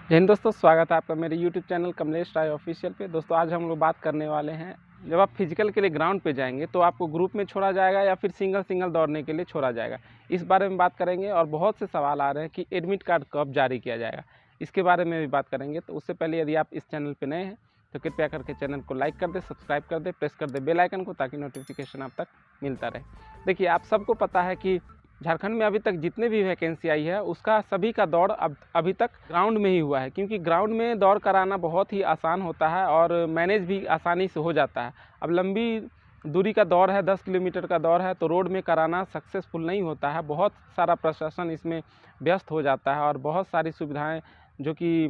जय हिंद दोस्तों, स्वागत है आपका मेरे YouTube चैनल कमलेश राय ऑफिशियल पे। दोस्तों आज हम लोग बात करने वाले हैं, जब आप फिजिकल के लिए ग्राउंड पे जाएंगे तो आपको ग्रुप में छोड़ा जाएगा या फिर सिंगल सिंगल दौड़ने के लिए छोड़ा जाएगा। इस बारे में बात करेंगे और बहुत से सवाल आ रहे हैं कि एडमिट कार्ड कब जारी किया जाएगा, इसके बारे में भी बात करेंगे। तो उससे पहले यदि आप इस चैनल पर नए हैं तो कृपया करके चैनल को लाइक कर दे, सब्सक्राइब कर दे, प्रेस कर दे बेल आइकन को, ताकि नोटिफिकेशन आप तक मिलता रहे। देखिए, आप सबको पता है कि झारखंड में अभी तक जितने भी वैकेंसी आई है उसका सभी का दौड़ अभी तक ग्राउंड में ही हुआ है, क्योंकि ग्राउंड में दौड़ कराना बहुत ही आसान होता है और मैनेज भी आसानी से हो जाता है। अब लंबी दूरी का दौड़ है, 10 किलोमीटर का दौड़ है, तो रोड में कराना सक्सेसफुल नहीं होता है। बहुत सारा प्रशासन इसमें व्यस्त हो जाता है और बहुत सारी सुविधाएं जो कि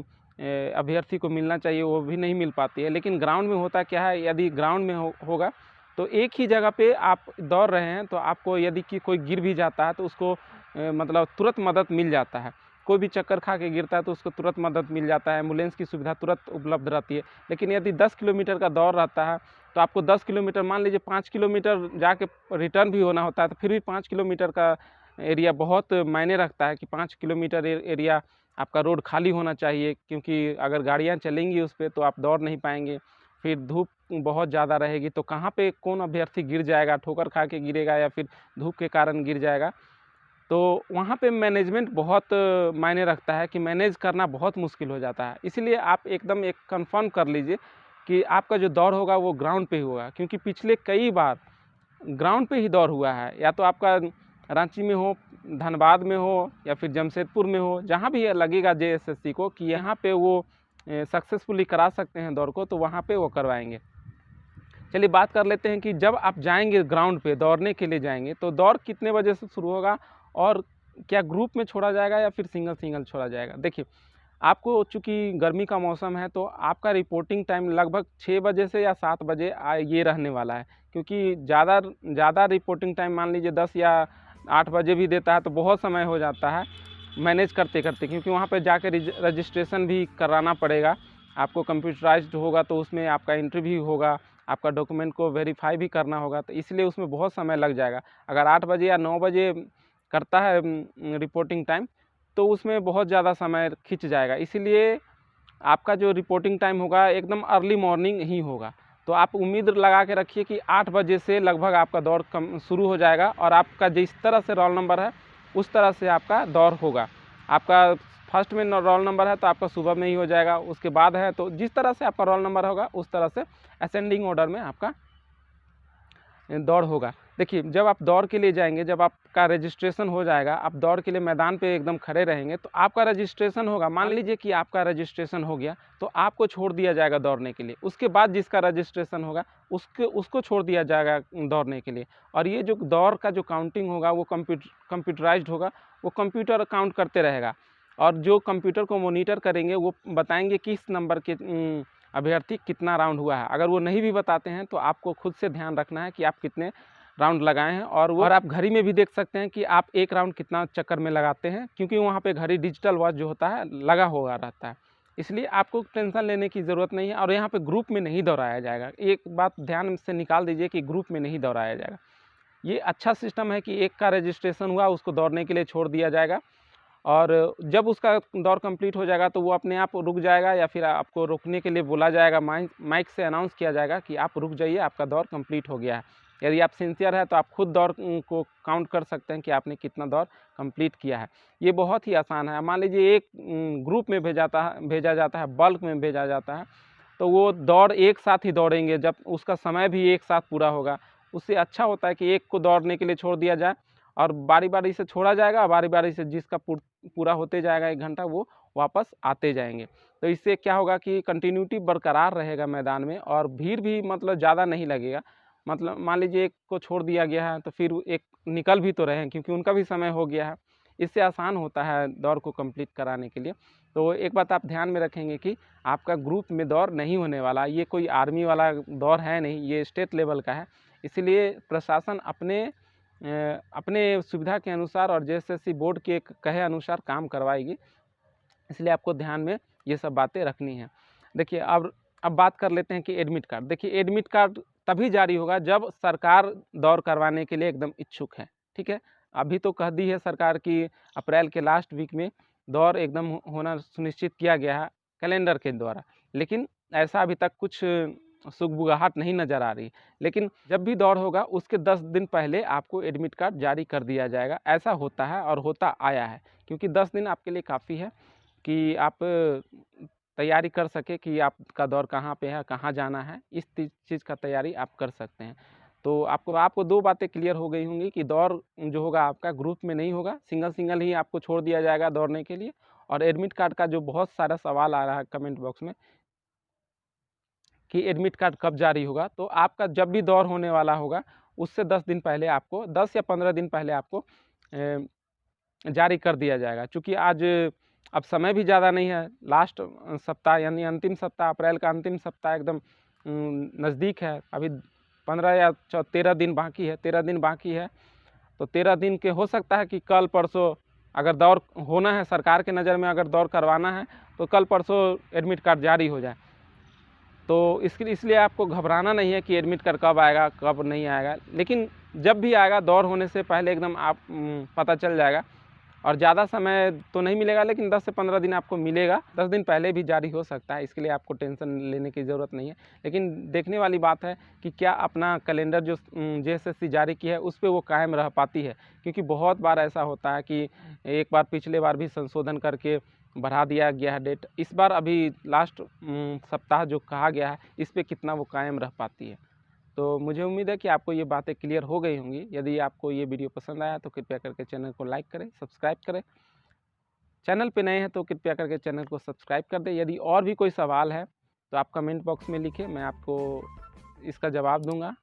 अभ्यर्थी को मिलना चाहिए वो भी नहीं मिल पाती है। लेकिन ग्राउंड में होता क्या है, यदि ग्राउंड में होगा तो एक ही जगह पे आप दौड़ रहे हैं तो आपको यदि कि कोई गिर भी जाता है तो उसको मतलब तुरंत मदद मिल जाता है। कोई भी चक्कर खा के गिरता है तो उसको तुरंत मदद मिल जाता है, एम्बुलेंस की सुविधा तुरंत उपलब्ध रहती है। लेकिन यदि 10 किलोमीटर का दौड़ रहता है तो आपको 10 किलोमीटर, मान लीजिए 5 किलोमीटर जाके रिटर्न भी होना होता है, तो फिर भी 5 किलोमीटर का एरिया बहुत मायने रखता है कि 5 किलोमीटर एरिया आपका रोड खाली होना चाहिए, क्योंकि अगर गाड़ियाँ चलेंगी उस पर तो आप दौड़ नहीं पाएंगे। फिर धूप बहुत ज़्यादा रहेगी तो कहाँ पे कौन अभ्यर्थी गिर जाएगा, ठोकर खा के गिरेगा या फिर धूप के कारण गिर जाएगा, तो वहाँ पे मैनेजमेंट बहुत मायने रखता है कि मैनेज करना बहुत मुश्किल हो जाता है। इसीलिए आप एकदम एक कंफर्म कर लीजिए कि आपका जो दौड़ होगा वो ग्राउंड पे ही होगा, क्योंकि पिछले कई बार ग्राउंड पे ही दौड़ हुआ है। या तो आपका रांची में हो, धनबाद में हो या फिर जमशेदपुर में हो, जहाँ भी लगेगा JSSC को कि यहाँ पे वो सक्सेसफुली करा सकते हैं दौड़ को, तो वहाँ पे वो करवाएंगे। चलिए बात कर लेते हैं कि जब आप जाएंगे ग्राउंड पे दौड़ने के लिए जाएंगे तो दौड़ कितने बजे से शुरू होगा और क्या ग्रुप में छोड़ा जाएगा या फिर सिंगल सिंगल छोड़ा जाएगा। देखिए, आपको चूँकि गर्मी का मौसम है तो आपका रिपोर्टिंग टाइम लगभग 6 बजे से या 7 बजे ये रहने वाला है, क्योंकि ज़्यादा रिपोर्टिंग टाइम मान लीजिए 10 या 8 बजे भी देता है तो बहुत समय हो जाता है मैनेज करते करते, क्योंकि वहाँ पर जाकर रजिस्ट्रेशन भी कराना पड़ेगा। आपको कंप्यूटराइज्ड होगा तो उसमें आपका इंटरव्यू होगा, आपका डॉक्यूमेंट को वेरीफाई भी करना होगा, तो इसलिए उसमें बहुत समय लग जाएगा। अगर 8 बजे या 9 बजे करता है रिपोर्टिंग टाइम तो उसमें बहुत ज़्यादा समय खिंच जाएगा। इसीलिए आपका जो रिपोर्टिंग टाइम होगा एकदम अर्ली मॉर्निंग ही होगा। तो आप उम्मीद लगा के रखिए कि 8 बजे से लगभग आपका दौड़ शुरू हो जाएगा और आपका जिस तरह से रोल नंबर है उस तरह से आपका दौड़ होगा। आपका फर्स्ट में रोल नंबर है तो आपका सुबह में ही हो जाएगा, उसके बाद है तो जिस तरह से आपका रोल नंबर होगा उस तरह से असेंडिंग ऑर्डर में आपका दौड़ होगा। देखिए, जब आप दौड़ के लिए जाएंगे, जब आपका रजिस्ट्रेशन हो जाएगा, आप दौड़ के लिए मैदान पे एकदम खड़े रहेंगे तो आपका रजिस्ट्रेशन होगा। मान लीजिए कि आपका रजिस्ट्रेशन हो गया तो आपको छोड़ दिया जाएगा दौड़ने के लिए। उसके बाद जिसका रजिस्ट्रेशन होगा उसको छोड़ दिया जाएगा दौड़ने के लिए। और ये जो दौड़ का जो काउंटिंग होगा वो कंप्यूटराइज्ड होगा, वो कंप्यूटर काउंट करते रहेगा और जो कंप्यूटर को मॉनिटर करेंगे वो बताएंगे किस नंबर के अभ्यर्थी कितना राउंड हुआ है। अगर वो नहीं भी बताते हैं तो आपको खुद से ध्यान रखना है कि आप कितने राउंड लगाए हैं, और आप घड़ी में भी देख सकते हैं कि आप एक राउंड कितना चक्कर में लगाते हैं, क्योंकि वहाँ पे घड़ी डिजिटल वॉच जो होता है लगा हुआ रहता है। इसलिए आपको टेंशन लेने की ज़रूरत नहीं है। और यहाँ पे ग्रुप में नहीं दौड़ाया जाएगा, एक बात ध्यान से निकाल दीजिए कि ग्रुप में नहीं दौड़ाया जाएगा। ये अच्छा सिस्टम है कि एक का रजिस्ट्रेशन हुआ उसको दौड़ने के लिए छोड़ दिया जाएगा और जब उसका दौर कंप्लीट हो जाएगा तो वो अपने आप रुक जाएगा या फिर आपको रुकने के लिए बोला जाएगा, माइक से अनाउंस किया जाएगा कि आप रुक जाइए, आपका दौर कंप्लीट हो गया है। यदि आप सिंसियर है तो आप खुद दौर को काउंट कर सकते हैं कि आपने कितना दौर कंप्लीट किया है। ये बहुत ही आसान है। मान लीजिए एक ग्रुप में भेजा जाता है, बल्क में भेजा जाता है, तो वो दौड़ एक साथ ही दौड़ेंगे, जब उसका समय भी एक साथ पूरा होगा। उससे अच्छा होता है कि एक को दौड़ने के लिए छोड़ दिया जाए और बारी बारी से छोड़ा जाएगा, बारी बारी से जिसका पूरा होते जाएगा 1 घंटा वो वापस आते जाएंगे। तो इससे क्या होगा कि कंटिन्यूटी बरकरार रहेगा मैदान में और भीड़ भी मतलब ज़्यादा नहीं लगेगा। मतलब मान लीजिए एक को छोड़ दिया गया है तो फिर एक निकल भी तो रहे हैं, क्योंकि उनका भी समय हो गया है। इससे आसान होता है दौड़ को कंप्लीट कराने के लिए। तो एक बात आप ध्यान में रखेंगे कि आपका ग्रुप में दौड़ नहीं होने वाला, ये कोई आर्मी वाला दौड़ है नहीं, ये स्टेट लेवल का है। इसीलिए प्रशासन अपने सुविधा के अनुसार और JSSC बोर्ड के कहे अनुसार काम करवाएगी, इसलिए आपको ध्यान में ये सब बातें रखनी है। देखिए, अब बात कर लेते हैं कि एडमिट कार्ड। देखिए, एडमिट कार्ड तभी जारी होगा जब सरकार दौड़ करवाने के लिए एकदम इच्छुक है, ठीक है। अभी तो कह दी है सरकार कि अप्रैल के लास्ट वीक में दौर एकदम होना सुनिश्चित किया गया है कैलेंडर के द्वारा, लेकिन ऐसा अभी तक कुछ सुगबुगाहट नहीं नज़र आ रही। लेकिन जब भी दौड़ होगा उसके 10 दिन पहले आपको एडमिट कार्ड जारी कर दिया जाएगा। ऐसा होता है और होता आया है, क्योंकि 10 दिन आपके लिए काफ़ी है कि आप तैयारी कर सके कि आपका दौर कहाँ पे है, कहाँ जाना है, इस चीज़ का तैयारी आप कर सकते हैं। तो आपको 2 बातें क्लियर हो गई होंगी कि दौर जो होगा आपका ग्रुप में नहीं होगा, सिंगल ही आपको छोड़ दिया जाएगा दौड़ने के लिए। और एडमिट कार्ड का जो बहुत सारा सवाल आ रहा है कमेंट बॉक्स में कि एडमिट कार्ड कब जारी होगा, तो आपका जब भी दौर होने वाला होगा उससे 10 दिन पहले आपको 10 या 15 दिन पहले आपको जारी कर दिया जाएगा। चूँकि आज अब समय भी ज़्यादा नहीं है, लास्ट सप्ताह यानी अंतिम सप्ताह, अप्रैल का अंतिम सप्ताह एकदम नज़दीक है। अभी 15 या 13 दिन बाकी है, 13 दिन बाकी है। तो 13 दिन के हो सकता है कि कल परसों अगर दौर होना है, सरकार के नज़र में अगर दौर करवाना है तो कल परसों एडमिट कार्ड जारी हो जाए। तो इसलिए आपको घबराना नहीं है कि एडमिट कार्ड कब आएगा कब नहीं आएगा, लेकिन जब भी आएगा दौर होने से पहले एकदम आप पता चल जाएगा। और ज़्यादा समय तो नहीं मिलेगा, लेकिन 10 से 15 दिन आपको मिलेगा। 10 दिन पहले भी जारी हो सकता है, इसके लिए आपको टेंशन लेने की ज़रूरत नहीं है। लेकिन देखने वाली बात है कि क्या अपना कैलेंडर जो JSSC जारी की है उस पर वो कायम रह पाती है, क्योंकि बहुत बार ऐसा होता है कि एक बार पिछले बार भी संशोधन करके बढ़ा दिया गया है डेट। इस बार अभी लास्ट सप्ताह जो कहा गया है इस पर कितना वो कायम रह पाती है। तो मुझे उम्मीद है कि आपको ये बातें क्लियर हो गई होंगी। यदि आपको ये वीडियो पसंद आया तो कृपया करके चैनल को लाइक करें, सब्सक्राइब करें। चैनल पे नए हैं तो कृपया करके चैनल को सब्सक्राइब कर दें। यदि और भी कोई सवाल है तो आप कमेंट बॉक्स में लिखें, मैं आपको इसका जवाब दूंगा।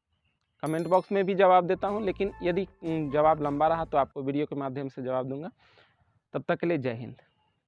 कमेंट बॉक्स में भी जवाब देता हूं, लेकिन यदि जवाब लंबा रहा तो आपको वीडियो के माध्यम से जवाब दूंगा। तब तक के लिए जय हिंद।